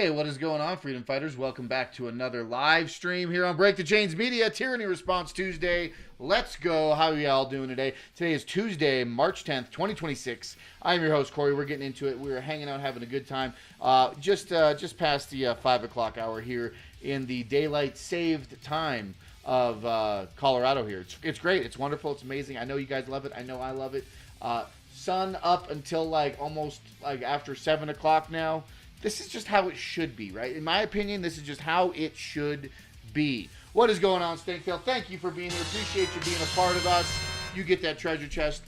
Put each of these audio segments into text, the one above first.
Hey, what is going on, freedom fighters? Welcome back to another live stream here on Break the Chains Media, Tyranny Response Tuesday. Let's go. How are y'all doing today? Today is Tuesday, March 10th, 2026. I'm your host, Corey. We're getting into it. We're hanging out, having a good time. Just past the 5 o'clock hour here in the daylight saved time of Colorado here. It's great. It's wonderful. It's amazing. I know you guys love it. I know I love it. Sun up until almost after 7 o'clock now. This is just how it should be, right? In my opinion, this is just how it should be. What is going on, Stanktail? Thank you for being here. Appreciate you being a part of us. You get that treasure chest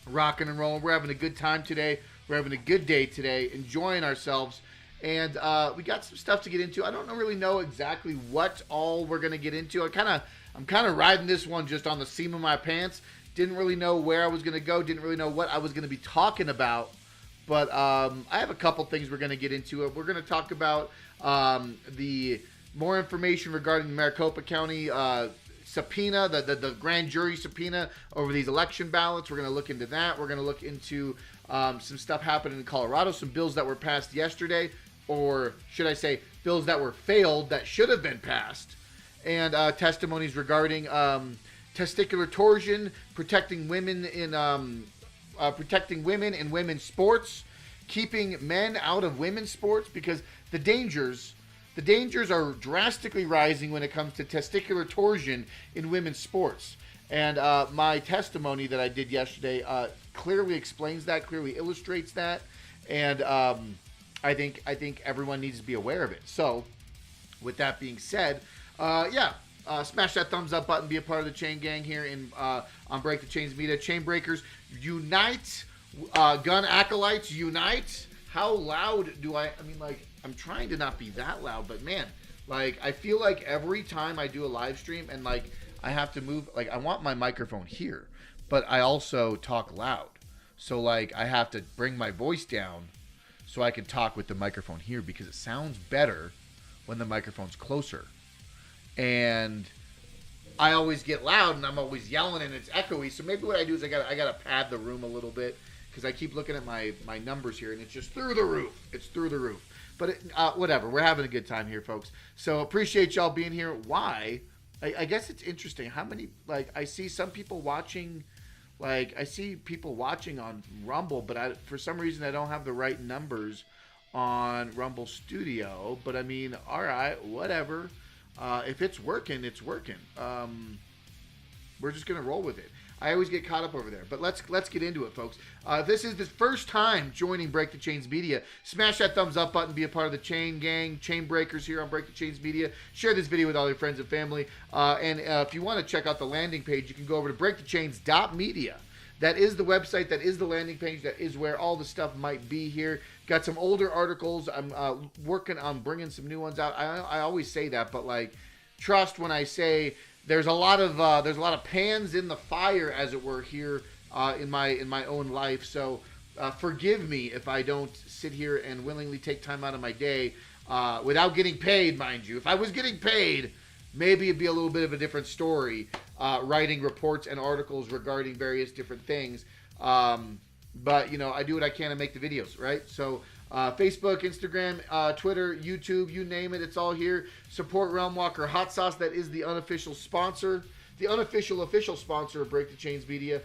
rocking and rolling. We're having a good time today. We're having a good day today, enjoying ourselves. And we got some stuff to get into. I don't really know exactly what all we're going to get into. I'm kind of riding this one just on the seam of my pants. Didn't really know where I was going to go. Didn't really know what I was going to be talking about. But I have a couple things we're going to get into. We're going to talk about the more information regarding the Maricopa County subpoena, the grand jury subpoena over these election ballots. We're going to look into that. We're going to look into some stuff happening in Colorado, some bills that were passed yesterday, or should I say bills that were failed that should have been passed, and testimonies regarding testicular torsion, protecting women in women's sports, keeping men out of women's sports, because the dangers are drastically rising when it comes to testicular torsion in women's sports. And my testimony that I did yesterday clearly explains that, clearly illustrates that, and I think everyone needs to be aware of it. So, with that being said, smash that thumbs up button. Be a part of the chain gang here on Break the Chains Media. Chain breakers, unite. Gun acolytes, unite. How loud do I mean, I'm trying to not be that loud, but man, I feel like every time I do a live stream and I have to move, I want my microphone here, but I also talk loud. So I have to bring my voice down so I can talk with the microphone here, because it sounds better when the microphone's closer. And I always get loud and I'm always yelling and it's echoey. So maybe what I do is I gotta pad the room a little bit, because I keep looking at my numbers here and it's just through the roof. It's through the roof. But whatever. We're having a good time here, folks. So appreciate y'all being here. Why? I guess it's interesting how many, I see some people watching, I see people watching on Rumble, but for some reason I don't have the right numbers on Rumble Studio. But I mean, all right, whatever. If it's working, it's working. We're just going to roll with it. I always get caught up over there. But let's get into it, folks. If this is the first time joining Break the Chains Media, smash that thumbs up button. Be a part of the chain gang, chain breakers here on Break the Chains Media. Share this video with all your friends and family. And if you want to check out the landing page, you can go over to breakthechains.media. That is the website. That is the landing page. That is where all the stuff might be here. Got some older articles. I'm working on bringing some new ones out. I always say that, but trust when I say there's a lot of pans in the fire, as it were, here in my own life. So forgive me if I don't sit here and willingly take time out of my day without getting paid, mind you. If I was getting paid, maybe it'd be a little bit of a different story, writing reports and articles regarding various different things. But, I do what I can to make the videos, right? So, Facebook, Instagram, Twitter, YouTube, you name it, it's all here. Support Realm Walker Hot Sauce. That is the unofficial sponsor, the unofficial official sponsor of Break the Chains Media.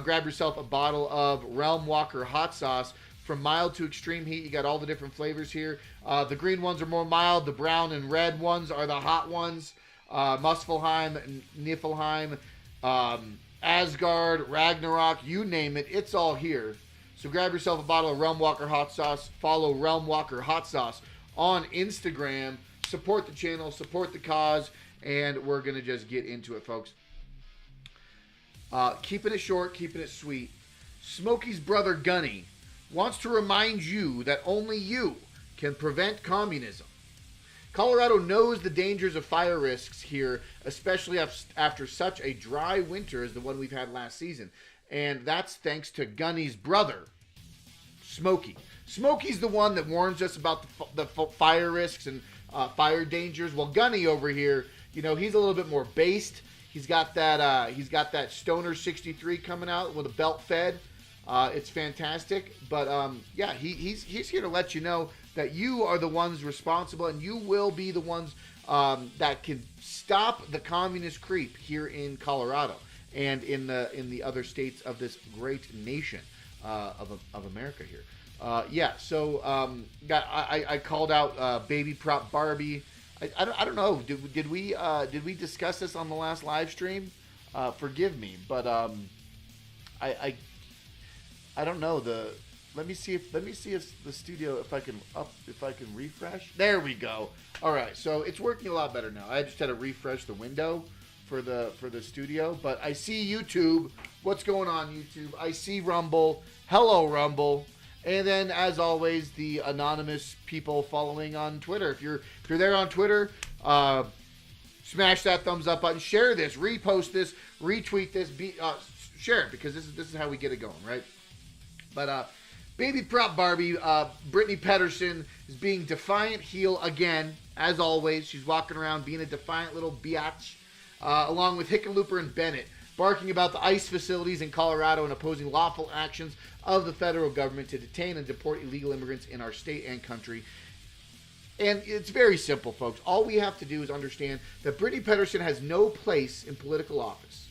Grab yourself a bottle of Realm Walker Hot Sauce. From mild to extreme heat, you got all the different flavors here. The green ones are more mild. The brown and red ones are the hot ones. Muspelheim, Niflheim, Asgard, Ragnarok, you name it, it's all here. So grab yourself a bottle of Realm Walker Hot Sauce. Follow Realm Walker Hot Sauce on Instagram. Support the channel, support the cause, and we're going to just get into it, folks. Keeping it short, keeping it sweet. Smokey's brother Gunny wants to remind you that only you can prevent communism. Colorado knows the dangers of fire risks here, especially after such a dry winter as the one we've had last season. And that's thanks to Gunny's brother, Smokey. Smokey's the one that warns us about the fire risks and fire dangers. Well, Gunny over here, he's a little bit more based. He's got that Stoner 63 coming out with a belt fed. It's fantastic. But yeah, he's here to let you know that you are the ones responsible, and you will be the ones that can stop the communist creep here in Colorado and in the other states of this great nation of America here. Yeah, so I called out Baby Prop Barbie. I don't know. Did we discuss this on the last live stream? Forgive me, but I don't know. Let me see if the studio, if I can refresh. There we go. All right, so it's working a lot better now. I just had to refresh the window for the studio, but I see YouTube. What's going on, YouTube? I see Rumble. Hello, Rumble. And then, as always, the anonymous people following on Twitter. If you're there on Twitter, smash that thumbs up button. Share this, repost this, retweet this, share it, because this is how we get it going, right? But Baby Prop Barbie, Brittany Pedersen is being defiant heel again, as always. She's walking around being a defiant little biatch, along with Hickenlooper and Bennett, barking about the ICE facilities in Colorado and opposing lawful actions of the federal government to detain and deport illegal immigrants in our state and country. And it's very simple, folks. All we have to do is understand that Brittany Pedersen has no place in political office.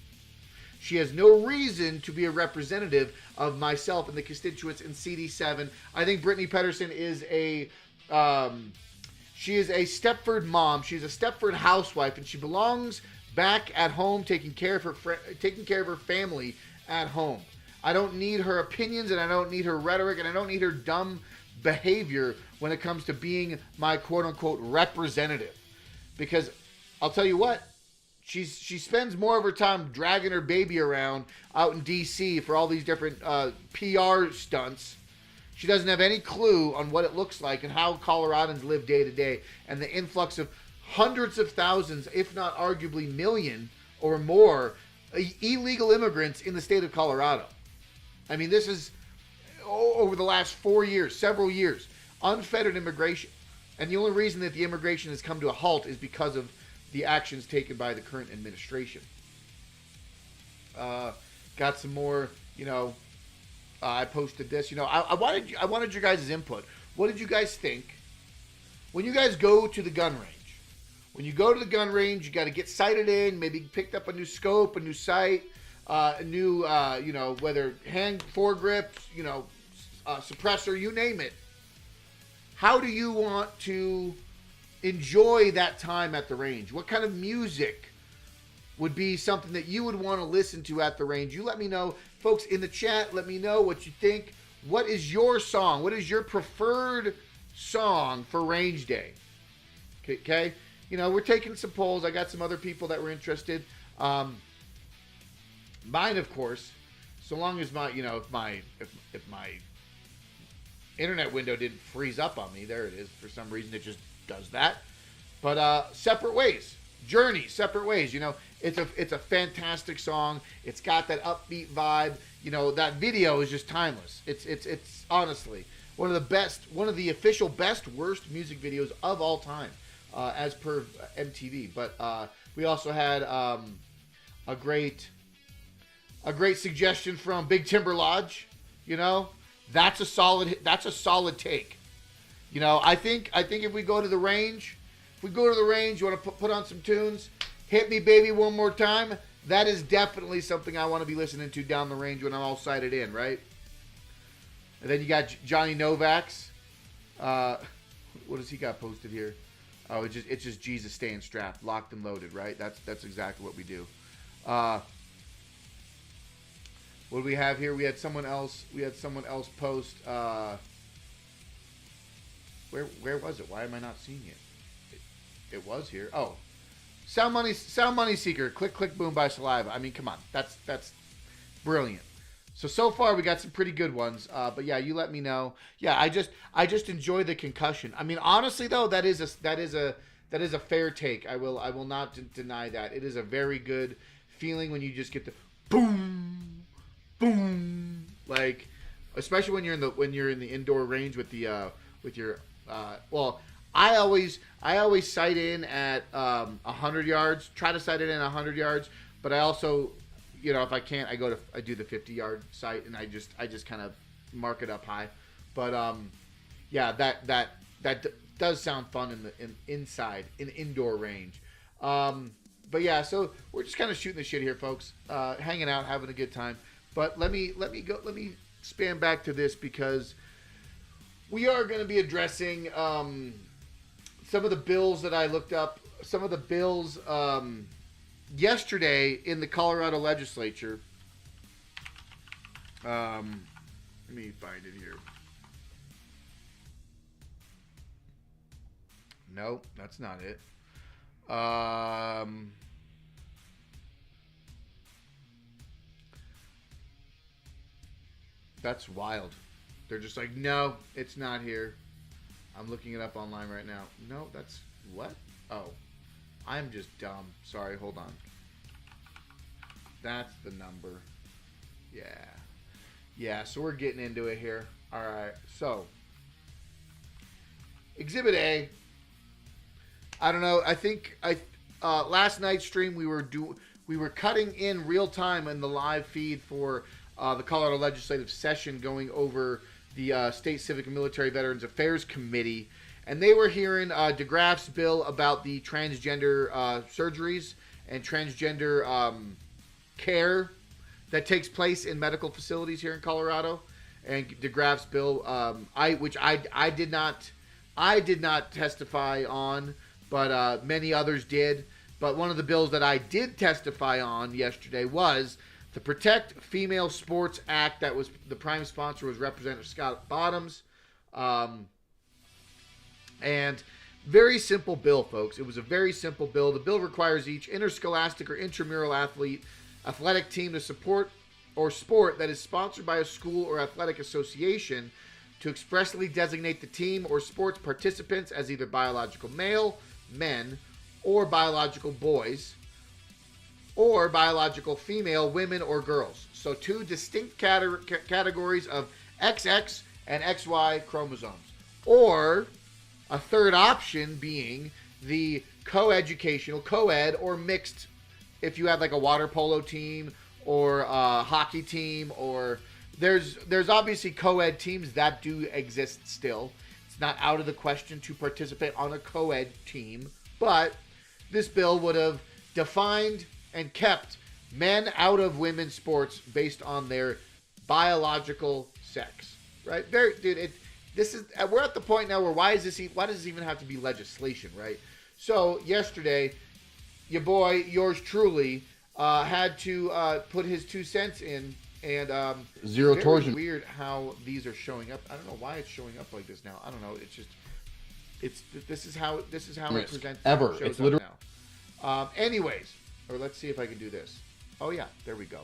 She has no reason to be a representative of myself and the constituents in CD7. I think Brittany Pedersen is a Stepford mom. She's a Stepford housewife, and she belongs back at home, taking care of her family at home. I don't need her opinions, and I don't need her rhetoric, and I don't need her dumb behavior when it comes to being my quote-unquote representative. Because I'll tell you what, she spends more of her time dragging her baby around out in D.C. for all these different PR stunts. She doesn't have any clue on what it looks like and how Coloradans live day to day, and the influx of hundreds of thousands, if not arguably million or more, illegal immigrants in the state of Colorado. I mean, this is over the last 4 years, several years, unfettered immigration. And the only reason that the immigration has come to a halt is because of the actions taken by the current administration. Got some more, I posted this. I wanted your guys' input. What did you guys think when you guys go to the gun range? When you go to the gun range, you got to get sighted in, maybe picked up a new scope, a new sight, a new, whether hand foregrip, suppressor, you name it. How do you want to enjoy that time at the range? What kind of music would be something that you would want to listen to at the range? You let me know. Folks, in the chat, let me know what you think. What is your song? What is your preferred song for range day? Okay? We're taking some polls. I got some other people that were interested. Mine, of course, so long as my, if my internet window didn't freeze up on me, there it is. For some reason, it just does that. But Separate Ways, Journey, Separate Ways. It's a fantastic song. It's got that upbeat vibe. That video is just timeless. It's honestly one of the official best worst music videos of all time, as per MTV. But we also had a great suggestion from Big Timber Lodge. That's a solid take. I think if we go to the range, you want to put on some tunes, Hit Me Baby One More Time, that is definitely something I want to be listening to down the range when I'm all sighted in, right? And then you got Johnny Novak's. What does he got posted here? Oh, it's just Jesus staying strapped, locked and loaded, right? That's exactly what we do. What do we have here? We had someone else post. Where was it? Why am I not seeing it? It was here. Oh, Sound Money Seeker. Click Boom by Saliva. I mean, come on, that's brilliant. So far we got some pretty good ones. But yeah, you let me know. Yeah, I just enjoy the concussion. I mean, honestly though, that is a fair take. I will not deny that. It is a very good feeling when you just get the boom, boom, like, especially when you're in the indoor range with your I always sight in at 100 yards. Try to sight it in 100 yards, but I also, if I can't, I do the 50-yard sight, and I just kind of mark it up high. But yeah, that does sound fun inside in indoor range. But yeah, so we're just kind of shooting the shit here, folks, hanging out, having a good time. But let me span back to this, because we are going to be addressing some of the bills that I looked up. Some of the bills yesterday in the Colorado legislature. Let me find it here. No, that's not it. That's wild. They're just like, no, it's not here. I'm looking it up online right now. No, that's what? Oh, I'm just dumb. Sorry, hold on. That's the number. Yeah, so we're getting into it here. All right, so Exhibit A. I don't know. I think last night's stream we were cutting in real time in the live feed for the Colorado Legislative Session, going over the State Civic and Military Veterans Affairs Committee, and they were hearing DeGraff's bill about the transgender surgeries and transgender care that takes place in medical facilities here in Colorado. And DeGraff's bill, which I did not testify on, but many others did. But one of the bills that I did testify on yesterday was the Protect Female Sports Act. That was the prime sponsor was Representative Scott Bottoms. And very simple bill, folks. It was a very simple bill. The bill requires each interscholastic or intramural athletic team to support or sport that is sponsored by a school or athletic association to expressly designate the team or sports participants as either biological male, men, or biological boys, or biological female, women, or girls. So two distinct categories of XX and XY chromosomes. Or a third option being the co-ed or mixed, if you have like a water polo team or a hockey team, or there's obviously co-ed teams that do exist still. It's not out of the question to participate on a co-ed team, but this bill would have defined and kept men out of women's sports based on their biological sex, right? We're at the point now where why does this even have to be legislation, right? So yesterday, yours truly, had to put his 2 cents in, and zero torsion. Weird how these are showing up. I don't know why it's showing up like this now. I don't know. This is how it presents. Ever. It's literally now. Anyways, or let's see if I can do this. Oh yeah, there we go.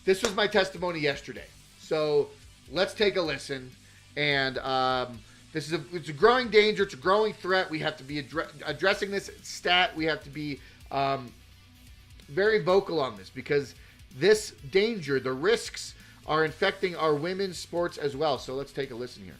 This was my testimony yesterday. So let's take a listen. And it's a growing danger. It's a growing threat. We have to be addressing this stat. We have to be very vocal on this, because this danger, the risks, are infecting our women's sports as well. So let's take a listen here.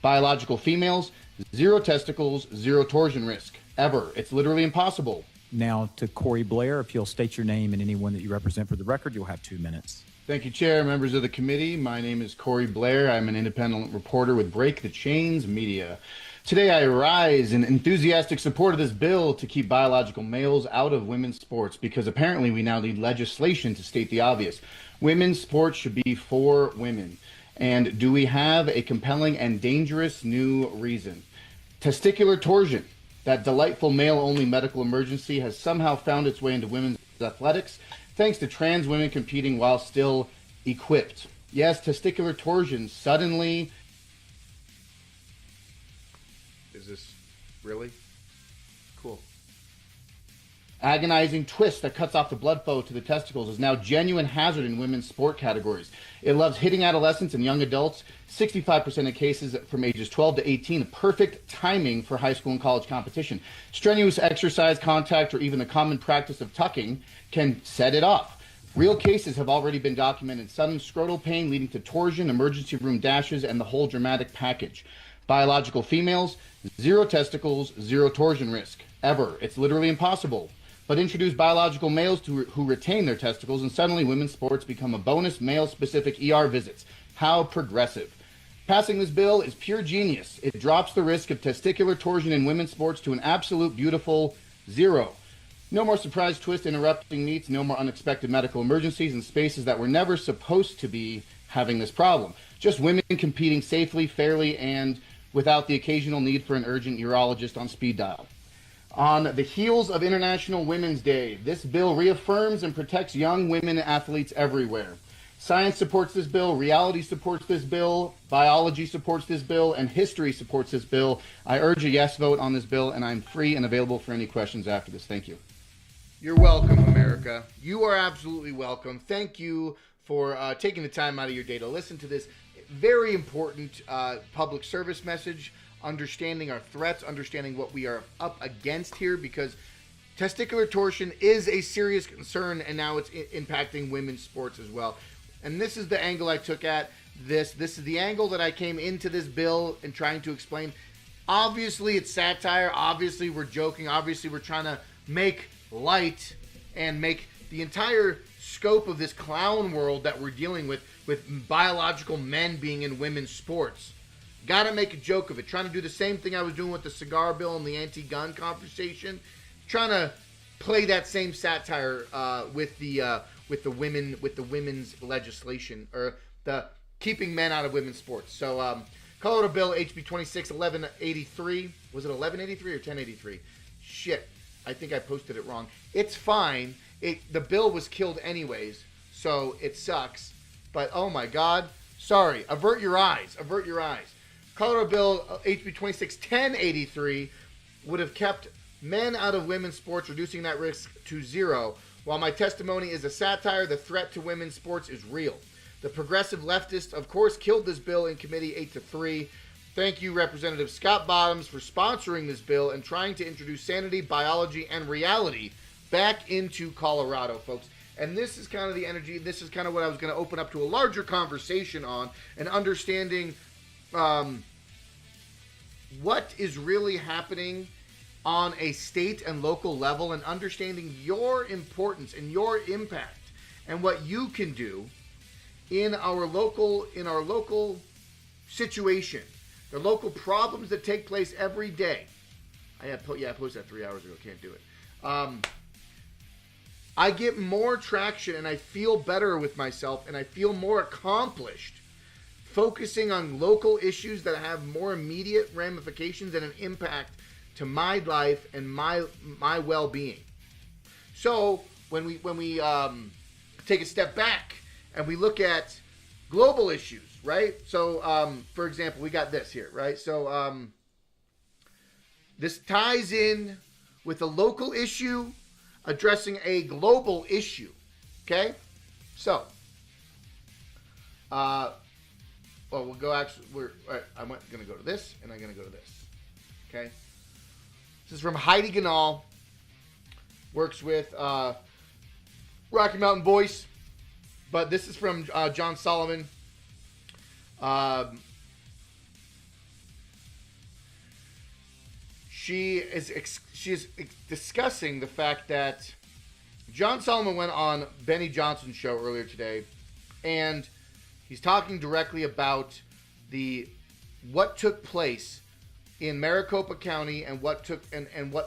Biological females, 0 testicles, 0 torsion risk. Ever. It's literally impossible. Now to Corey Blair, if you'll state your name and anyone that you represent for the record, you'll have 2 minutes. Thank you, Chair, members of the committee. My name is Corey Blair. I'm an independent reporter with Break the Chains Media. Today I rise in enthusiastic support of this bill to keep biological males out of women's sports, because apparently we now need legislation to state the obvious. Women's sports should be for women. And do we have a compelling and dangerous new reason? Testicular torsion, that delightful male-only medical emergency, has somehow found its way into women's athletics, thanks to trans women competing while still equipped. Yes, testicular torsion suddenly... Is this really? Cool. Agonizing twist that cuts off the blood flow to the testicles is now genuine hazard in women's sport categories. It loves hitting adolescents and young adults. 65% of cases from ages 12 to 18. Perfect timing for high school and college competition. Strenuous exercise, contact, or even the common practice of tucking can set it off. Real cases have already been documented. Sudden scrotal pain leading to torsion, emergency room dashes, and the whole dramatic package. Biological females, 0 testicles, 0 torsion risk. Ever. It's literally impossible. but introduce biological males who retain their testicles, and suddenly women's sports become a bonus male-specific ER visits. How progressive. Passing this bill is pure genius. It drops the risk of testicular torsion in women's sports to an absolute beautiful zero. No more surprise twist interrupting meets, no more unexpected medical emergencies in spaces that were never supposed to be having this problem. Just women competing safely, fairly, and without the occasional need for an urgent urologist on speed dial. On the heels of International Women's Day, this bill reaffirms and protects young women athletes everywhere. Science supports this bill, reality supports this bill, biology supports this bill, and history supports this bill. I urge a yes vote on this bill, and I'm free and available for any questions after this. Thank you. You're welcome, America. You are absolutely welcome. Thank you for taking the time out of your day to listen to this very important public service message, understanding our threats, understanding what we are up against here, because testicular torsion is a serious concern, and now it's impacting women's sports as well. And this is the angle I took at this. This is the angle that I came into this bill and trying to explain. Obviously, it's satire. Obviously, we're joking. Obviously, we're trying to make light and make the entire scope of this clown world that we're dealing with biological men being in women's sports. Gotta make a joke of it. Trying to do the same thing I was doing with the cigar bill and the anti-gun conversation. Trying to play that same satire with the women's legislation, or the keeping men out of women's sports. So Colorado Bill HB 26-1183. Was it 1183 or 1083? Shit, I think I posted it wrong. It's fine. The bill was killed anyways, so it sucks. But oh my God, sorry. Avert your eyes. Avert your eyes. Colorado Bill HB 26-1083 would have kept men out of women's sports, reducing that risk to zero. While my testimony is a satire, the threat to women's sports is real. The progressive leftists, of course, killed this bill in committee 8-3. Thank you, Representative Scott Bottoms, for sponsoring this bill and trying to introduce sanity, biology, and reality back into Colorado, folks. And this is kind of the energy. This is kind of what I was going to open up to a larger conversation on, and understanding what is really happening on a state and local level, and understanding your importance and your impact and what you can do in our local situation, the local problems that take place every day. I posted that 3 hours ago. Can't do it. I get more traction and I feel better with myself and I feel more accomplished focusing on local issues that have more immediate ramifications and an impact to my life and my well-being. So when we take a step back and we look at global issues, right? So for example, we got this here, right? So this ties in with a local issue addressing a global issue. Okay? So we'll go actually all right, I'm gonna go to this and I'm gonna go to this. Okay? This is from Heidi Ganal, works with Rocky Mountain Voice, but this is from John Solomon. She is discussing the fact that John Solomon went on Benny Johnson's show earlier today, and he's talking directly about what took place in Maricopa County and what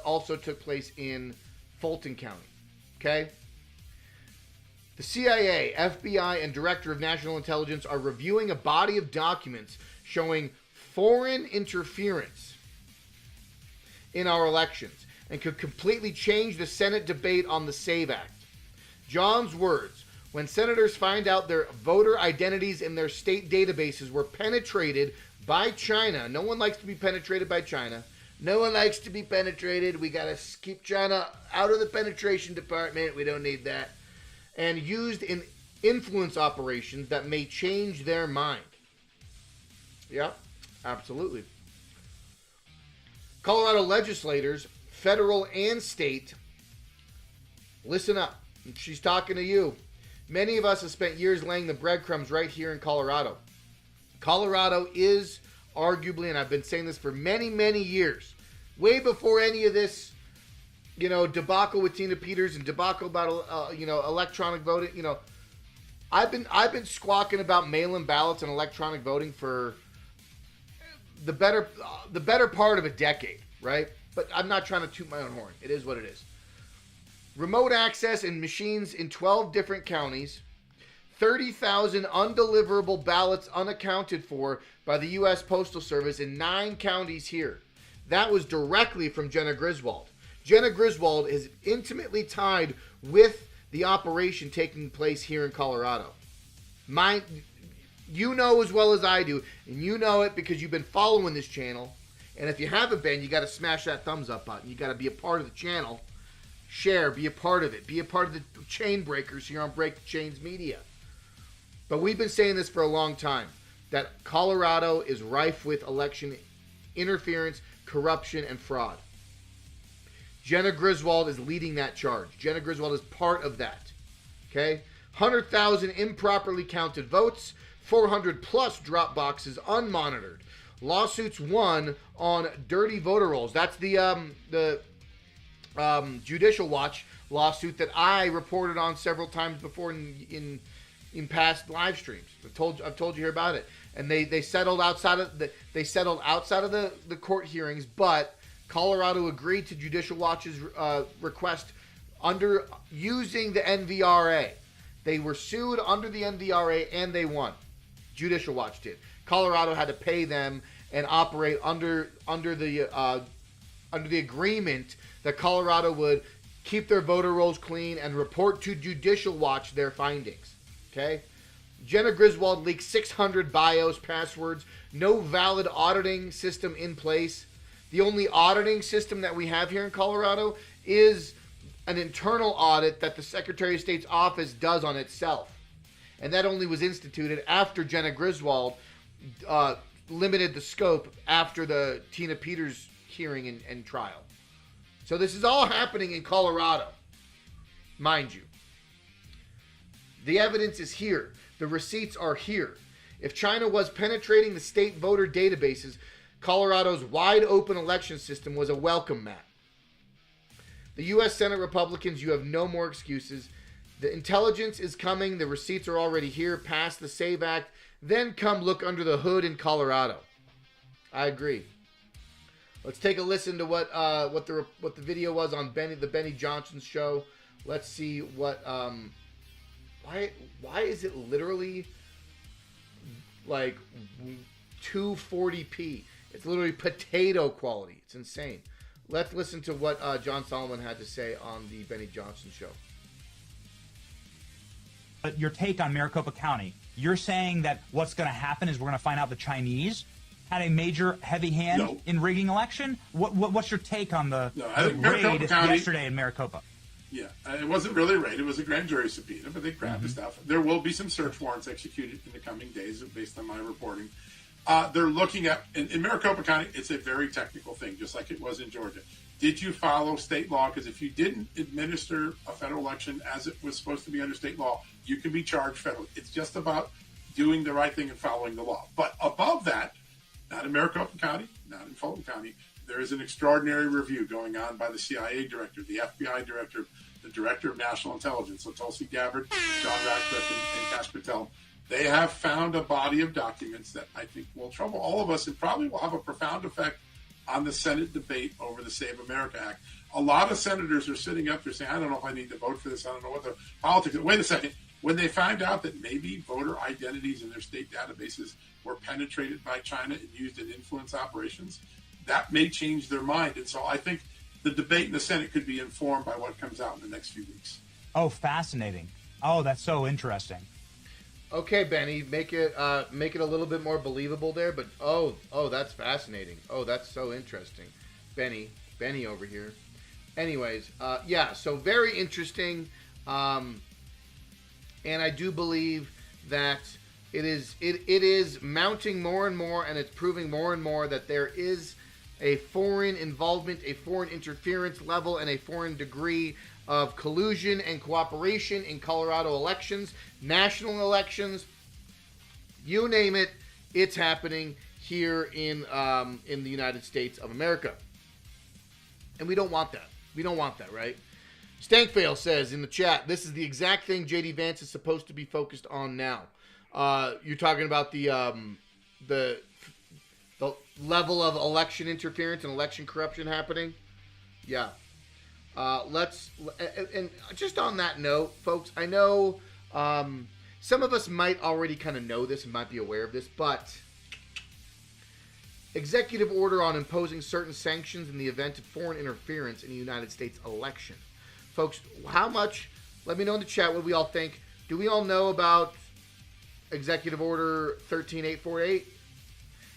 also took place in Fulton County. Okay? The CIA, FBI, and Director of National Intelligence are reviewing a body of documents showing foreign interference in our elections and could completely change the Senate debate on the SAVE Act. John's words: when senators find out their voter identities in their state databases were penetrated by China. No one likes to be penetrated by China. No one likes to be penetrated. We got to keep China out of the penetration department. We don't need that. And used in influence operations that may change their mind. Yeah, absolutely. Colorado legislators, federal and state, listen up. She's talking to you. Many of us have spent years laying the breadcrumbs right here in Colorado. Colorado is arguably, and I've been saying this for many, many years, way before any of this debacle with Tina Peters and debacle about electronic voting. I've been squawking about mail-in ballots and electronic voting for the better part of a decade, right? But I'm not trying to toot my own horn. It is what it is. Remote access and machines in 12 different counties, 30,000 undeliverable ballots unaccounted for by the U.S. Postal Service in 9 counties here. That was directly from Jenna Griswold. Jenna Griswold is intimately tied with the operation taking place here in Colorado. You know as well as I do, and you know it because you've been following this channel. And if you haven't been, you got to smash that thumbs up button. You got to be a part of the channel. Share, be a part of it. Be a part of the chain breakers here on Break the Chains Media. But we've been saying this for a long time, that Colorado is rife with election interference, corruption, and fraud. Jenna Griswold is leading that charge. Jenna Griswold is part of that. Okay? 100,000 improperly counted votes, 400 plus drop boxes unmonitored. Lawsuits won on dirty voter rolls. That's the Judicial Watch lawsuit that I reported on several times before in past live streams. I've told you here about it. And they settled outside of the court hearings, but Colorado agreed to Judicial Watch's request under using the NVRA. They were sued under the NVRA and they won. Judicial Watch did. Colorado had to pay them and operate under the agreement that Colorado would keep their voter rolls clean and report to Judicial Watch their findings. Okay? Jenna Griswold leaked 600 BIOS passwords, no valid auditing system in place. The only auditing system that we have here in Colorado is an internal audit that the Secretary of State's office does on itself. And that only was instituted after Jenna Griswold limited the scope after the Tina Peters hearing and trial. So this is all happening in Colorado, mind you. The evidence is here. The receipts are here. If China was penetrating the state voter databases, Colorado's wide open election system was a welcome mat. The U.S. Senate Republicans, you have no more excuses. The intelligence is coming. The receipts are already here. Pass the SAVE Act. Then come look under the hood in Colorado. I agree. Let's take a listen to what the video was on the Benny Johnson show. Let's see what why is it literally like 240p? It's literally potato quality. It's insane. Let's listen to what John Solomon had to say on the Benny Johnson show. Your take on Maricopa County. You're saying that what's going to happen is we're going to find out the Chinese had a major heavy hand in rigging election? What's your take on the raid yesterday in Maricopa? Yeah, it wasn't really a raid. It was a grand jury subpoena, but they grabbed the stuff. There will be some search warrants executed in the coming days based on my reporting. They're looking at, in Maricopa County, it's a very technical thing, just like it was in Georgia. Did you follow state law? Because if you didn't administer a federal election as it was supposed to be under state law, you can be charged federally. It's just about doing the right thing and following the law. But above that, not in Maricopa County, not in Fulton County, there is an extraordinary review going on by the CIA director, the FBI director, the director of national intelligence, so Tulsi Gabbard, John Ratcliffe, and Kash Patel. They have found a body of documents that I think will trouble all of us and probably will have a profound effect on the Senate debate over the Save America Act. A lot of senators are sitting up there saying, I don't know if I need to vote for this. I don't know what the politics is. Wait a second. When they find out that maybe voter identities in their state databases were penetrated by China and used in influence operations, that may change their mind. And so I think the debate in the Senate could be informed by what comes out in the next few weeks. Oh, fascinating. Oh, that's so interesting. Okay, Benny, make it a little bit more believable there. But oh, that's fascinating. Oh, that's so interesting, Benny over here. Anyways, yeah, so very interesting, and I do believe that it is mounting more and more, and it's proving more and more that there is a foreign involvement, a foreign interference level, and a foreign degree of collusion and cooperation in Colorado elections, national elections, you name it, it's happening here in the United States of America. And we don't want that. We don't want that, right? Stankfail says in the chat, this is the exact thing J.D. Vance is supposed to be focused on now. You're talking about the level of election interference and election corruption happening? Yeah. And just on that note, folks, I know some of us might already kind of know this and might be aware of this, but executive order on imposing certain sanctions in the event of foreign interference in the United States election. Folks, how much, let me know in the chat what we all think. Do we all know about Executive Order 13848?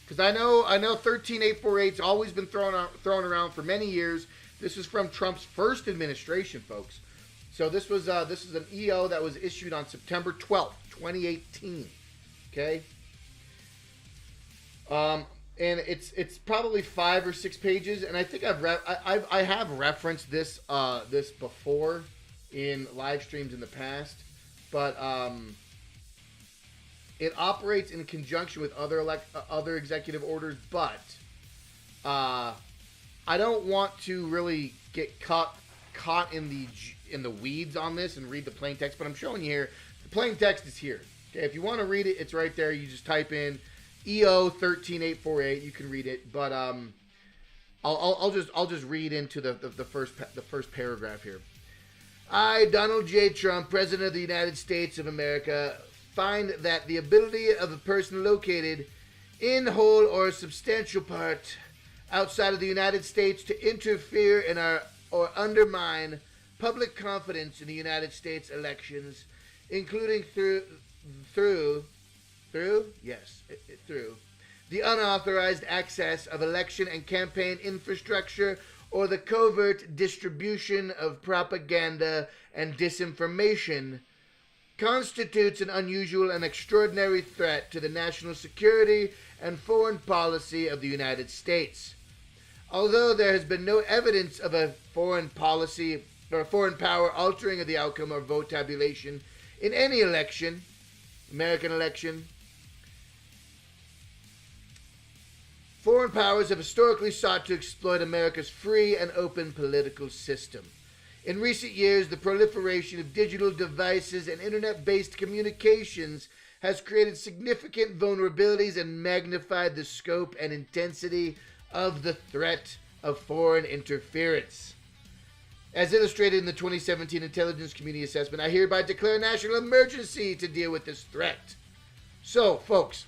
Because I know 13848's always been thrown around for many years. This is from Trump's first administration, folks. So this is an EO that was issued on September 12th, 2018. Okay? And it's probably 5 or 6 pages, and I think I have referenced this before in live streams in the past, but it operates in conjunction with other executive orders. But I don't want to really get caught in the weeds on this and read the plain text. But I'm showing you here. The plain text is here. Okay, if you want to read it, it's right there. You just type in EO 13848, you can read it, but I'll just read into the first paragraph here. I, Donald J. Trump, President of the United States of America, find that the ability of a person located in whole or substantial part outside of the United States to interfere in or undermine public confidence in the United States elections, including through the unauthorized access of election and campaign infrastructure or the covert distribution of propaganda and disinformation constitutes an unusual and extraordinary threat to the national security and foreign policy of the United States. Although there has been no evidence of a foreign policy or a foreign power altering of the outcome or vote tabulation in any election, American election, foreign powers have historically sought to exploit America's free and open political system. In recent years, the proliferation of digital devices and internet-based communications has created significant vulnerabilities and magnified the scope and intensity of the threat of foreign interference. As illustrated in the 2017 Intelligence Community Assessment, I hereby declare a national emergency to deal with this threat. So, folks,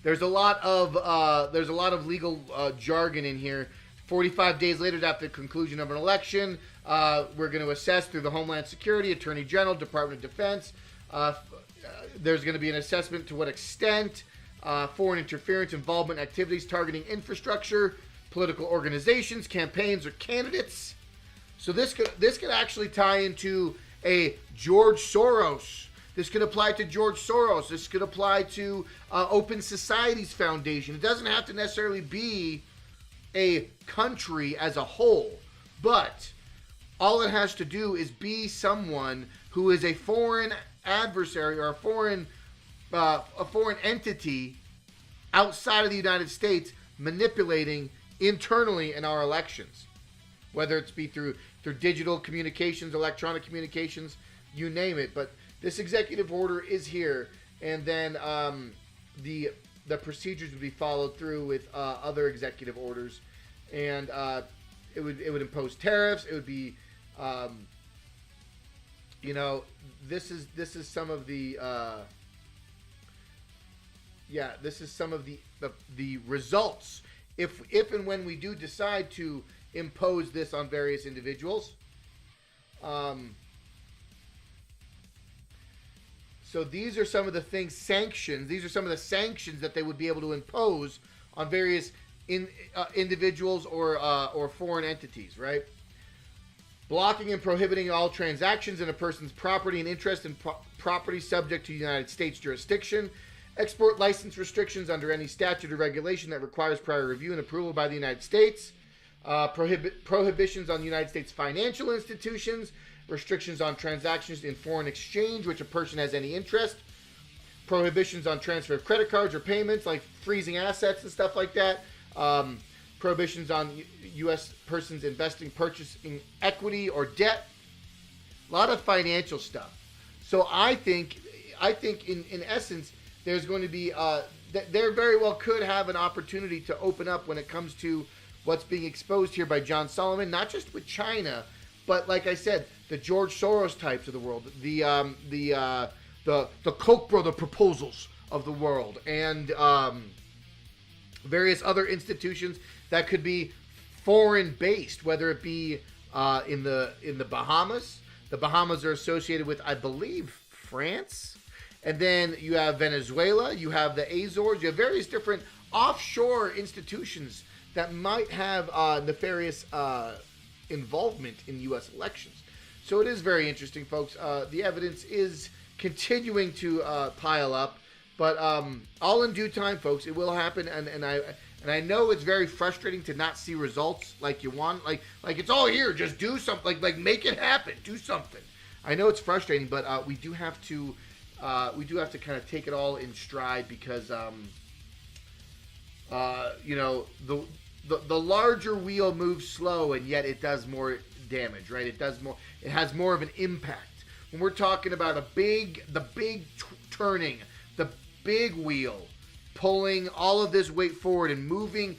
there's a lot of legal jargon in here. 45 days later, after the conclusion of an election, we're going to assess through the Homeland Security, Attorney General, Department of Defense. There's going to be an assessment to what extent foreign interference, involvement, activities targeting infrastructure, political organizations, campaigns, or candidates. So this could actually tie into a George Soros. This could apply to George Soros. This could apply to Open Societies Foundation. It doesn't have to necessarily be a country as a whole, but all it has to do is be someone who is a foreign adversary or a foreign entity outside of the United States manipulating internally in our elections, whether it's be through digital communications, electronic communications, you name it. But this executive order is here, and then the procedures would be followed through with other executive orders, and it would impose tariffs. It would be, this is some of the this is some of the results if and when we do decide to impose this on various individuals. So these are some of the things, sanctions. These are some of the sanctions that they would be able to impose on various individuals or foreign entities, right? Blocking and prohibiting all transactions in a person's property and interest in property subject to United States jurisdiction. Export license restrictions under any statute or regulation that requires prior review and approval by the United States. Prohibitions on United States financial institutions. Restrictions on transactions in foreign exchange, which a person has any interest. Prohibitions on transfer of credit cards or payments, like freezing assets and stuff like that. prohibitions on U.S. persons investing, purchasing equity or debt. A lot of financial stuff. So I think in essence, there's going to be there very well could have an opportunity to open up when it comes to what's being exposed here by John Solomon, not just with China, but like I said, the George Soros types of the world, the Koch brother proposals of the world, and various other institutions that could be foreign based, whether it be in the Bahamas. The Bahamas are associated with, I believe, France. And then you have Venezuela, you have the Azores, you have various different offshore institutions that might have nefarious involvement in U.S. elections. So it is very interesting, folks. The evidence is continuing to pile up, but all in due time, folks. It will happen, and I know it's very frustrating to not see results like you want. Like it's all here. Just do something. Like make it happen. Do something. I know it's frustrating, but we do have to kind of take it all in stride because the larger wheel moves slow, and yet it does more damage, right? It has more of an impact. When we're talking about the big turning, the big wheel pulling all of this weight forward and moving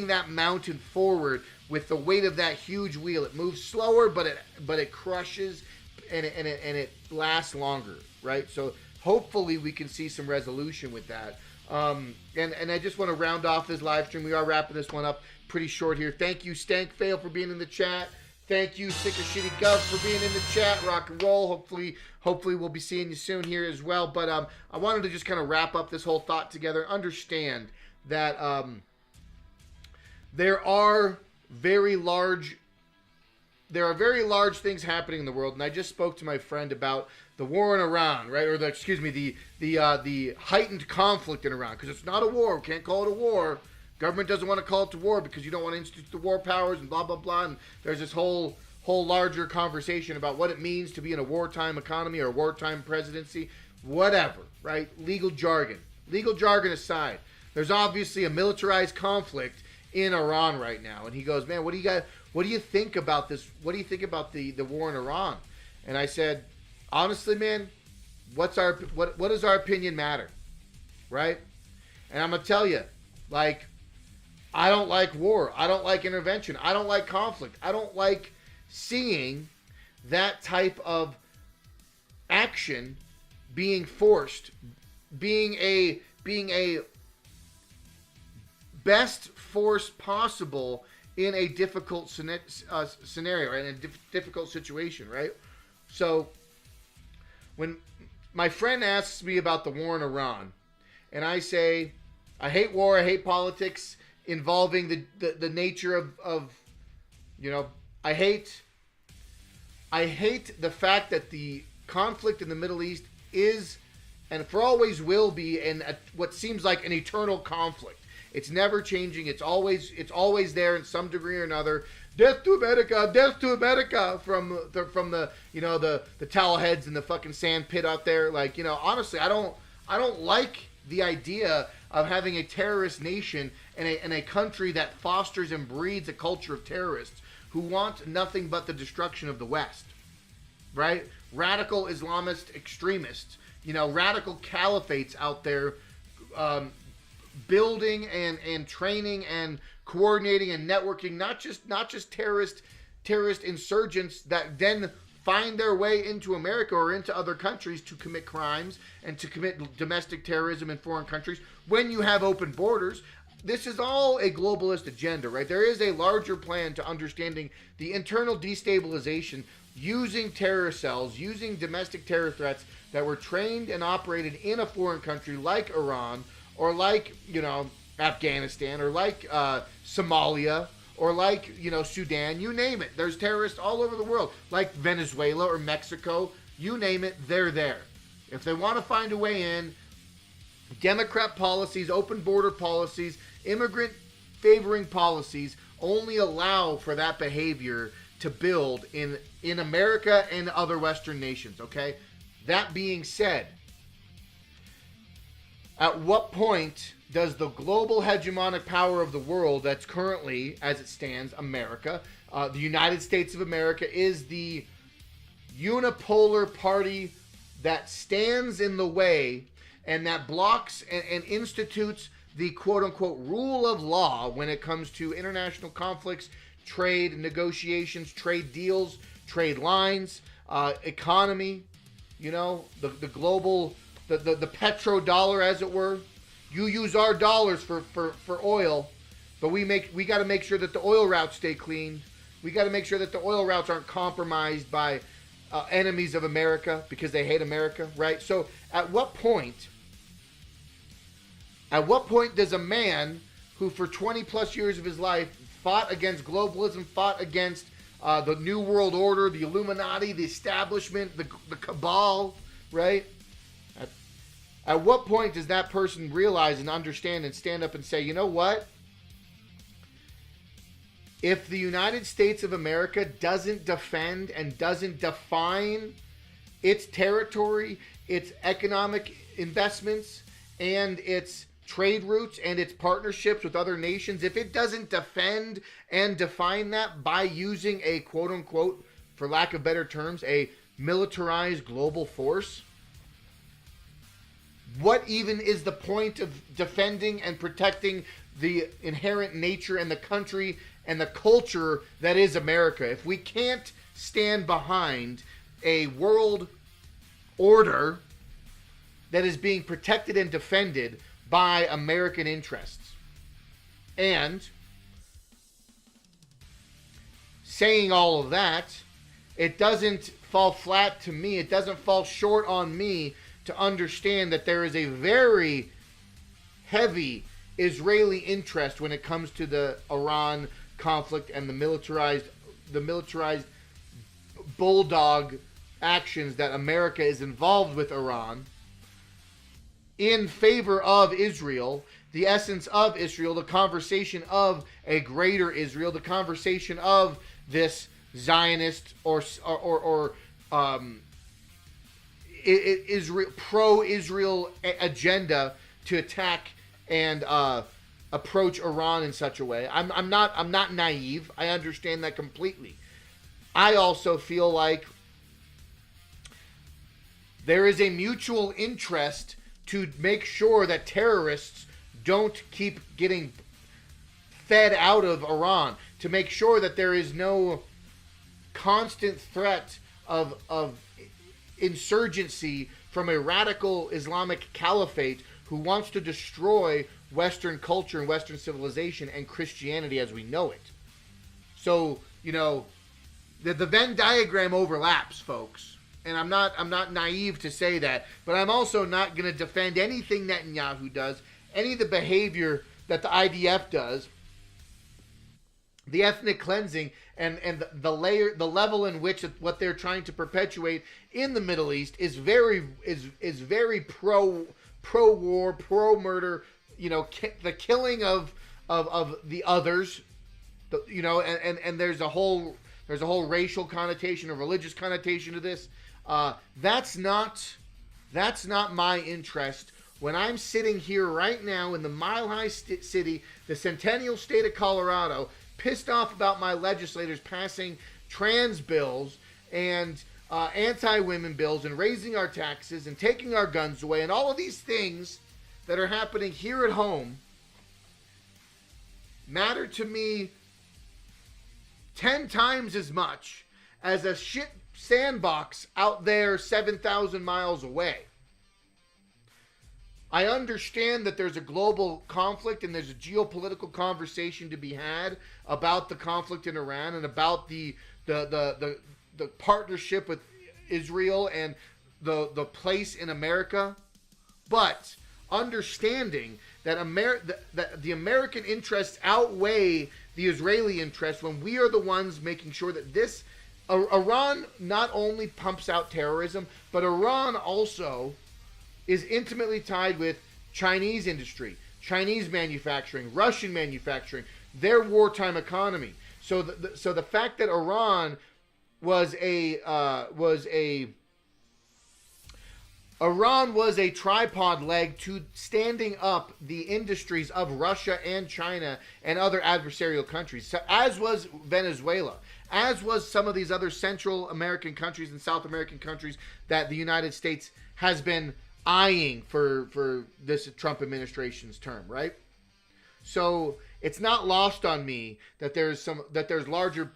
that mountain forward with the weight of that huge wheel. It moves slower, but it crushes and it lasts longer, right? So hopefully we can see some resolution with that. And I just want to round off this live stream. We are wrapping this one up pretty short here. Thank you, Stank Fail, for being in the chat. Thank you, Sick of Shitty Gov, for being in the chat. Rock and roll. Hopefully we'll be seeing you soon here as well. But I wanted to just kind of wrap up this whole thought together. Understand that there are very large things happening in the world, and I just spoke to my friend about the war in Iran, right? Or the heightened conflict in Iran, because it's not a war. We can't call it a war. Government doesn't want to call it to war because you don't want to institute the war powers and blah blah blah. And there's this whole larger conversation about what it means to be in a wartime economy or a wartime presidency, whatever, right? Legal jargon aside, there's obviously a militarized conflict in Iran right now. And he goes, man, what do you think about this? What do you think about the war in Iran? And I said, honestly, man, what does our opinion matter, right? And I'm gonna tell you, like, I don't like war. I don't like intervention. I don't like conflict. I don't like seeing that type of action being forced, being a best force possible in a difficult scenario, right? In a difficult situation, right? So when my friend asks me about the war in Iran, and I say, I hate war, I hate politics involving the nature of I hate the fact that the conflict in the Middle East is, and for always will be, what seems like an eternal conflict. It's never changing. It's always there in some degree or another. Death to America from the towel heads and the fucking sand pit out there. Like, honestly, I don't like the idea of having a terrorist nation and a country that fosters and breeds a culture of terrorists who want nothing but the destruction of the West, right? Radical Islamist extremists, radical caliphates out there, building and training and coordinating and networking, not just terrorist insurgents that then find their way into America or into other countries to commit crimes and to commit domestic terrorism in foreign countries when you have open borders. This is all a globalist agenda, right? There is a larger plan to understanding the internal destabilization using terror cells, using domestic terror threats that were trained and operated in a foreign country like Iran or like, Afghanistan or like Somalia or like, Sudan, you name it. There's terrorists all over the world, like Venezuela or Mexico, you name it, they're there. If they want to find a way in, Democrat policies, open border policies, immigrant favoring policies only allow for that behavior to build in America and other Western nations, okay? That being said, at what point does the global hegemonic power of the world, that's currently, as it stands, America, the United States of America, is the unipolar party that stands in the way and that blocks and institutes the quote-unquote rule of law when it comes to international conflicts, trade negotiations, trade deals, trade lines, economy, the global, the petrodollar, as it were. You use our dollars for oil, but we got to make sure that the oil routes stay clean. We got to make sure that the oil routes aren't compromised by enemies of America because they hate America, right? So at what point does a man who for 20 plus years of his life fought against globalism, fought against the New World Order, the Illuminati, the establishment, the cabal, right? At what point does that person realize and understand and stand up and say, you know what? If the United States of America doesn't defend and doesn't define its territory, its economic investments, and its trade routes and its partnerships with other nations, if it doesn't defend and define that by using a quote-unquote, for lack of better terms, a militarized global force, what even is the point of defending and protecting the inherent nature and the country and the culture that is America? If we can't stand behind a world order that is being protected and defended by American interests. And saying all of that, it doesn't fall flat to me, it doesn't fall short on me to understand that there is a very heavy Israeli interest when it comes to the Iran conflict and the militarized bulldog actions that America is involved with Iran in favor of Israel, the essence of Israel, the conversation of a greater Israel, the conversation of this Zionist or Israel, pro-Israel agenda to attack and approach Iran in such a way. I'm not naive. I understand that completely. I also feel like there is a mutual interest to make sure that terrorists don't keep getting fed out of Iran, to make sure that there is no constant threat of insurgency from a radical Islamic caliphate who wants to destroy Western culture and Western civilization and Christianity as we know it. So, the Venn diagram overlaps, folks. And I'm not naive to say that, but I'm also not going to defend anything Netanyahu does, any of the behavior that the IDF does, the ethnic cleansing, and the level in which what they're trying to perpetuate in the Middle East is very pro war, pro murder. The killing of the others. And there's a whole racial connotation, a religious connotation to this. That's not my interest. When I'm sitting here right now in the Mile High City, the Centennial State of Colorado, pissed off about my legislators passing trans bills and anti-women bills and raising our taxes and taking our guns away and all of these things that are happening here at home matter to me 10 times as much as a shit sandbox out there 7,000 miles away. I understand that there's a global conflict and there's a geopolitical conversation to be had about the conflict in Iran and about the partnership with Israel and the place in America. But understanding that that the American interests outweigh the Israeli interests when we are the ones making sure that this Iran not only pumps out terrorism, but Iran also is intimately tied with Chinese industry, Chinese manufacturing, Russian manufacturing, their wartime economy. So the fact that Iran was a Iran was a tripod leg to standing up the industries of Russia and China and other adversarial countries. So, as was Venezuela, as was some of these other Central American countries and South American countries that the United States has been eyeing for this Trump administration's term, right? So it's not lost on me that there's larger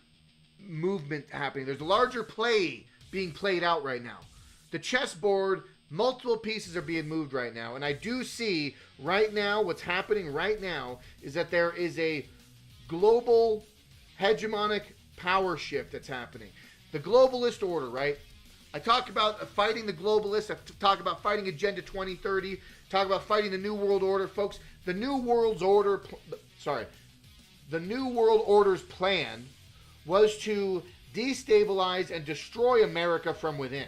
movement happening. There's a larger play being played out right now. The chessboard, multiple pieces are being moved right now. And I do see right now, what's happening right now is that there is a global hegemonic power shift that's happening. The globalist order, right? I talk about fighting the globalists. I talk about fighting Agenda 2030. Talk about fighting the New World Order. Folks, the New World Order's plan was to destabilize and destroy America from within.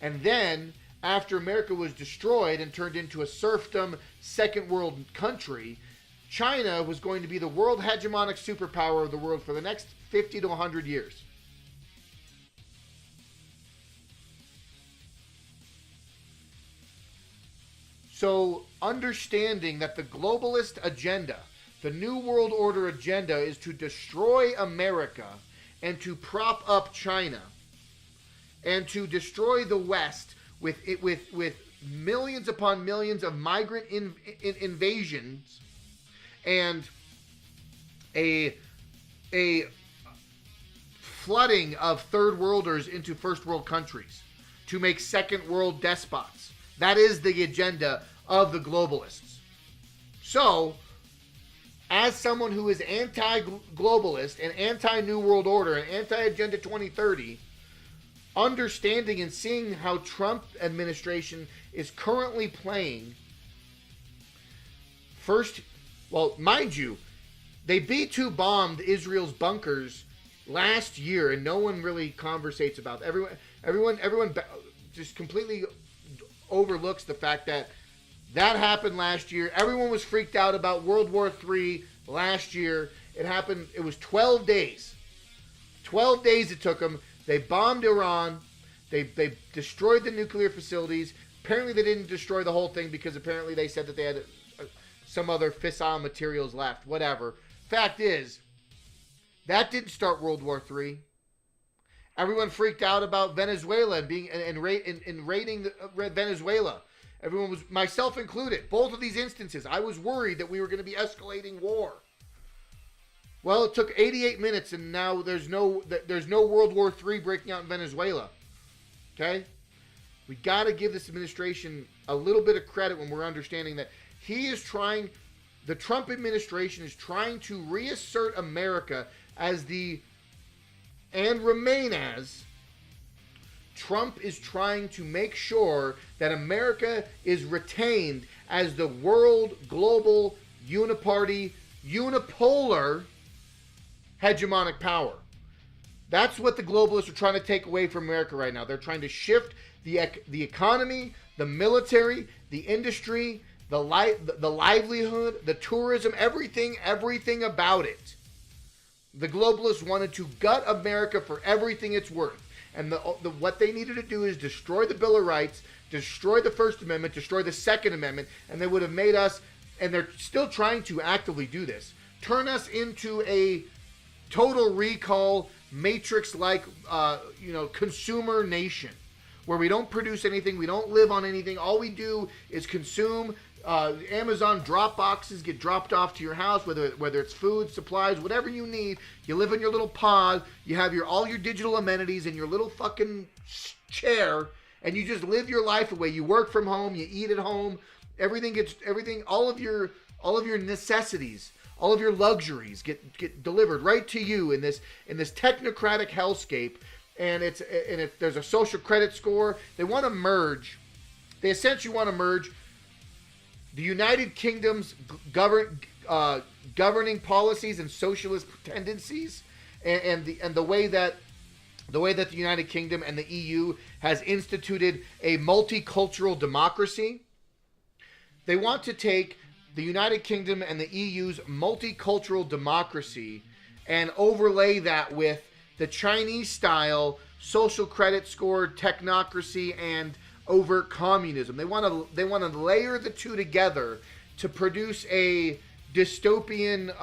And then, after America was destroyed and turned into a serfdom second world country, China was going to be the world hegemonic superpower of the world for the next 50 to 100 years. So, understanding that the globalist agenda, the New World Order agenda, is to destroy America and to prop up China and to destroy the West with millions upon millions of migrant invasions and a flooding of third worlders into first world countries to make second world despots. That is the agenda of the globalists. So, as someone who is anti-globalist and anti-New World Order and anti-Agenda 2030, understanding and seeing how Trump administration is currently playing, first, well, mind you, they B-2 bombed Israel's bunkers last year, and no one really conversates about it. Everyone just completely overlooks the fact that happened last year. Everyone was freaked out about World War III last year. It happened. It was 12 days. 12 days it took them. They bombed Iran. They destroyed the nuclear facilities. Apparently they didn't destroy the whole thing because apparently they said that they had some other fissile materials left. Whatever. Fact is, that didn't start World War III. Everyone freaked out about Venezuela and raiding Venezuela. Everyone was, myself included, both of these instances, I was worried that we were going to be escalating war. Well, it took 88 minutes, and now there's no World War III breaking out in Venezuela. Okay? We got to give this administration a little bit of credit when we're understanding that the Trump administration is trying to reassert America and remain as, Trump is trying to make sure that America is retained as the world, global, uniparty, unipolar hegemonic power. That's what the globalists are trying to take away from America right now. They're trying to shift the economy, the military, the industry, the livelihood, the tourism, everything about it. The globalists wanted to gut America for everything it's worth. And what they needed to do is destroy the Bill of Rights, destroy the First Amendment, destroy the Second Amendment, and they would have made us, and they're still trying to actively do this, turn us into a total recall, matrix-like, consumer nation, where we don't produce anything, we don't live on anything, all we do is consume. Amazon drop boxes get dropped off to your house, whether it's food, supplies, whatever you need. You live in your little pod. You have all your digital amenities in your little fucking chair, and you just live your life away. You work from home. You eat at home. All of your necessities, all of your luxuries get delivered right to you in this technocratic hellscape. And there's a social credit score. They want to merge. They essentially want to merge the United Kingdom's governing policies and socialist tendencies, and the way that the United Kingdom and the EU has instituted a multicultural democracy. They want to take the United Kingdom and the EU's multicultural democracy and overlay that with the Chinese-style social credit score technocracy and overt communism. They want to layer the two together to produce a dystopian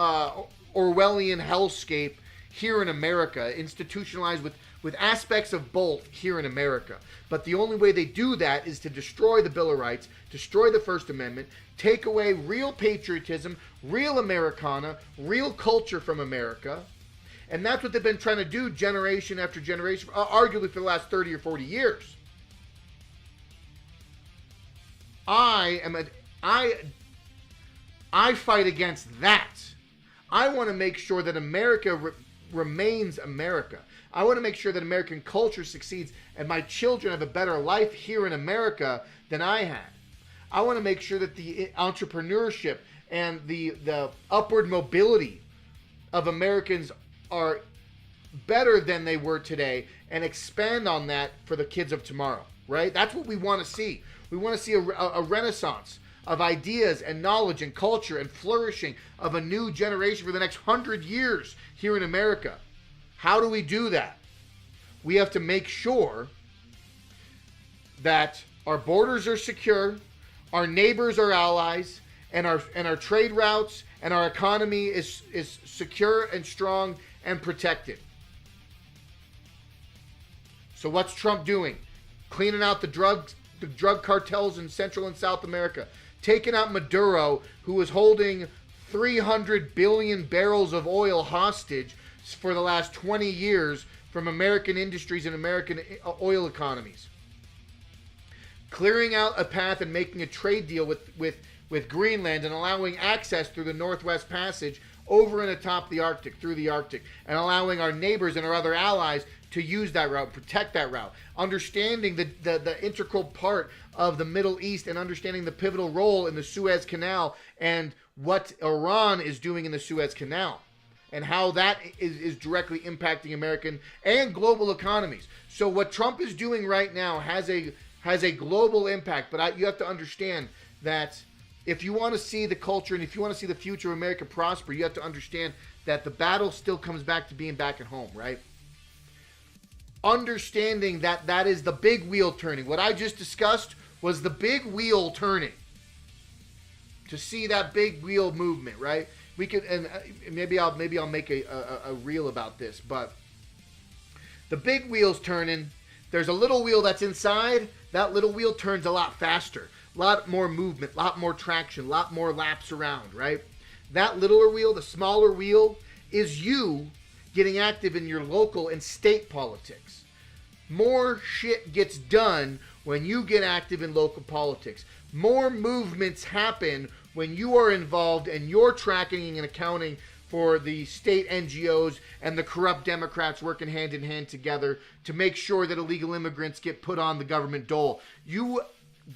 Orwellian hellscape here in America, institutionalized with aspects of both here in America. But the only way they do that is to destroy the Bill of Rights, destroy the First Amendment, take away real patriotism, real Americana, real culture from America. And that's what they've been trying to do generation after generation, arguably for the last 30 or 40 years. I fight against that. I want to make sure that America remains America. I want to make sure that American culture succeeds and my children have a better life here in America than I had. I want to make sure that the entrepreneurship and the upward mobility of Americans are better than they were today and expand on that for the kids of tomorrow, right? That's what we want to see. We want to see a renaissance of ideas and knowledge and culture and flourishing of a new generation for the next 100 years here in America. How do we do that? We have to make sure that our borders are secure, our neighbors are allies, and our trade routes and our economy is secure and strong and protected. So what's Trump doing? Cleaning out the drug cartels in Central and South America, taking out Maduro, who was holding 300 billion barrels of oil hostage for the last 20 years from American industries and American oil economies. Clearing out a path and making a trade deal with Greenland and allowing access through the Northwest Passage over and atop the Arctic, through the Arctic, and allowing our neighbors and our other allies to use that route, protect that route. Understanding the integral part of the Middle East and understanding the pivotal role in the Suez Canal and what Iran is doing in the Suez Canal and how that is directly impacting American and global economies. So what Trump is doing right now has a global impact, but you have to understand that if you want to see the culture and if you want to see the future of America prosper, you have to understand that the battle still comes back to being back at home, right? Understanding that is the big wheel turning. What I just discussed was the big wheel turning. To see that big wheel movement, right? We could, and maybe I'll make a reel about this, but the big wheel's turning. There's a little wheel that's inside. That little wheel turns a lot faster. A lot more movement, a lot more traction, a lot more laps around, right? That littler wheel, the smaller wheel, is you getting active in your local and state politics. More shit gets done when you get active in local politics. More movements happen when you are involved and you're tracking and accounting for the state NGOs and the corrupt Democrats working hand in hand together to make sure that illegal immigrants get put on the government dole. You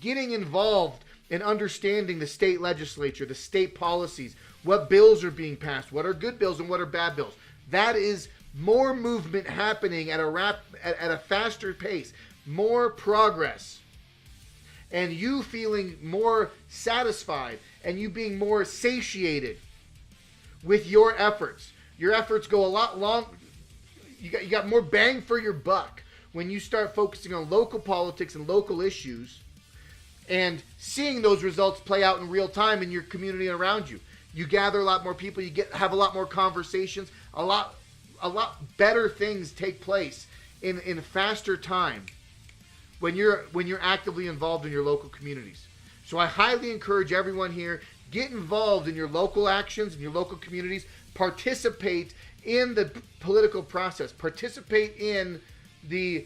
getting involved in understanding the state legislature, the state policies, what bills are being passed, what are good bills and what are bad bills. That is more movement happening at a faster pace, more progress, and you feeling more satisfied and you being more satiated with your efforts. Your efforts go a lot long. You got more bang for your buck when you start focusing on local politics and local issues and seeing those results play out in real time in your community and around you. You gather a lot more people. You have a lot more conversations. A lot better things take place in faster time when you're actively involved in your local communities. So I highly encourage everyone here, get involved in your local actions, in your local communities. Participate in the political process. Participate in the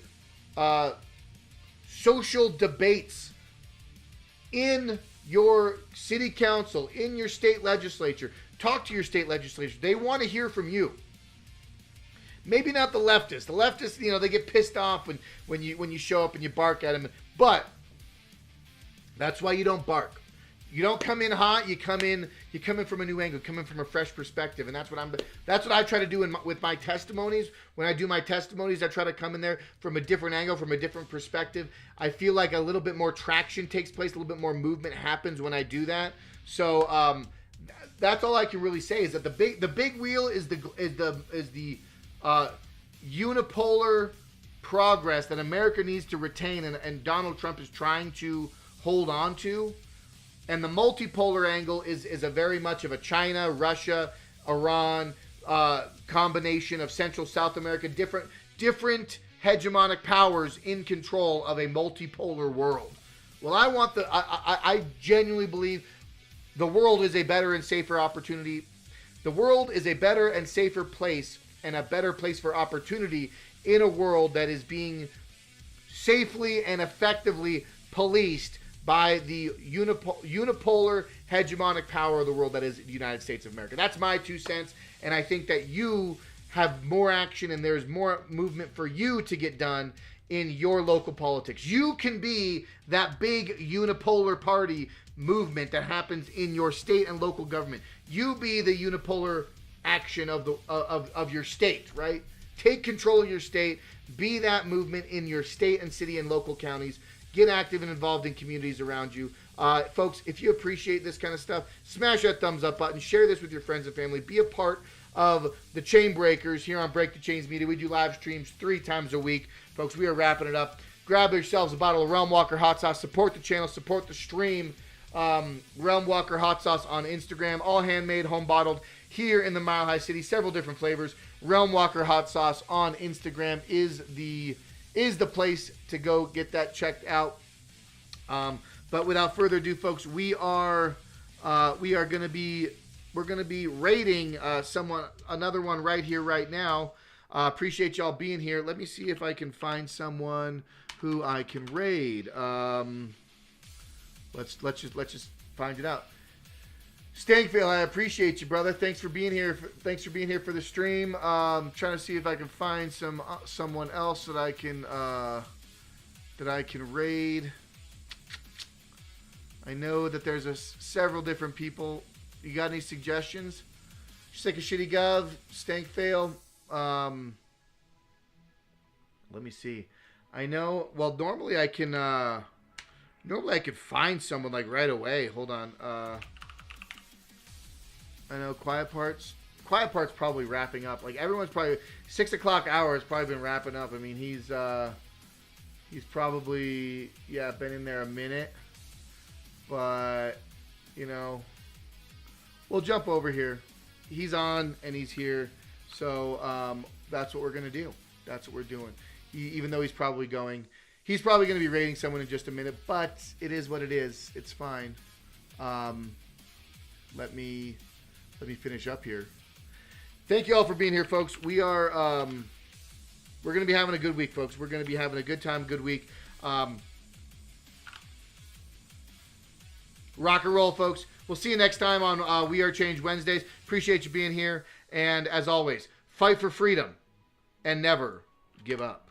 social debates in your city council, in your state legislature. Talk to your state legislature. They want to hear from you. Maybe not the leftists. The leftists, they get pissed off when you show up and you bark at them. But that's why you don't bark. You don't come in hot. You come in from a new angle, come in from a fresh perspective, and that's what I try to do with my testimonies. When I do my testimonies, I try to come in there from a different angle, from a different perspective. I feel like a little bit more traction takes place, a little bit more movement happens when I do that. So that's all I can really say is that the big wheel is the unipolar progress that America needs to retain and Donald Trump is trying to hold on to. And the multipolar angle is a very much of a China, Russia, Iran combination of Central South America, different hegemonic powers in control of a multipolar world. Well, I genuinely believe the world is a better and safer opportunity. The world is a better and safer place and a better place for opportunity in a world that is being safely and effectively policed by the unipolar hegemonic power of the world that is the United States of America. That's my 2 cents, and I think that you have more action and there's more movement for you to get done in your local politics. You can be that big unipolar party movement that happens in your state and local government. You be the unipolar action of your state, right? Take control of your state. Be that movement in your state and city and local counties. Get active and involved in communities around you. Folks, if you appreciate this kind of stuff, smash that thumbs up button. Share this with your friends and family. Be a part of the Chain Breakers here on Break the Chains Media. We do live streams 3 times a week. Folks, we are wrapping it up. Grab yourselves a bottle of Realm Walker Hot Sauce. Support the channel. Support the stream. Realm Walker Hot Sauce on Instagram. All handmade, home bottled here in the Mile High City. Several different flavors. Realm Walker Hot Sauce on Instagram is the place to go get that checked out. But without further ado, folks, we're gonna be rating another one right here, right now. Appreciate y'all being here. Let me see if I can find someone who I can raid. Let's just find it out. Stankville, I appreciate you, brother. Thanks for being here. Thanks for being here for the stream. Trying to see if I can find someone else that I can raid. I know that there's several different people. You got any suggestions? Sick of Shitty Gov, Stankfail. Let me see. I know. Well, normally I can find someone like right away. Hold on. I know Quiet Parts. Quiet Parts probably wrapping up. Like everyone's probably 6 o'clock hour has probably been wrapping up. I mean, he's probably been in there a minute, but we'll jump over here. He's on and he's here, so that's what we're gonna do. That's what we're doing. Even though he's probably going to be rating someone in just a minute, but it is what it is. It's fine. Let me finish up here. Thank you all for being here, folks. We're going to be having a good week, folks. We're going to be having a good time, good week. Rock and roll, folks. We'll see you next time on We Are Change Wednesdays. Appreciate you being here. And as always, fight for freedom and never give up.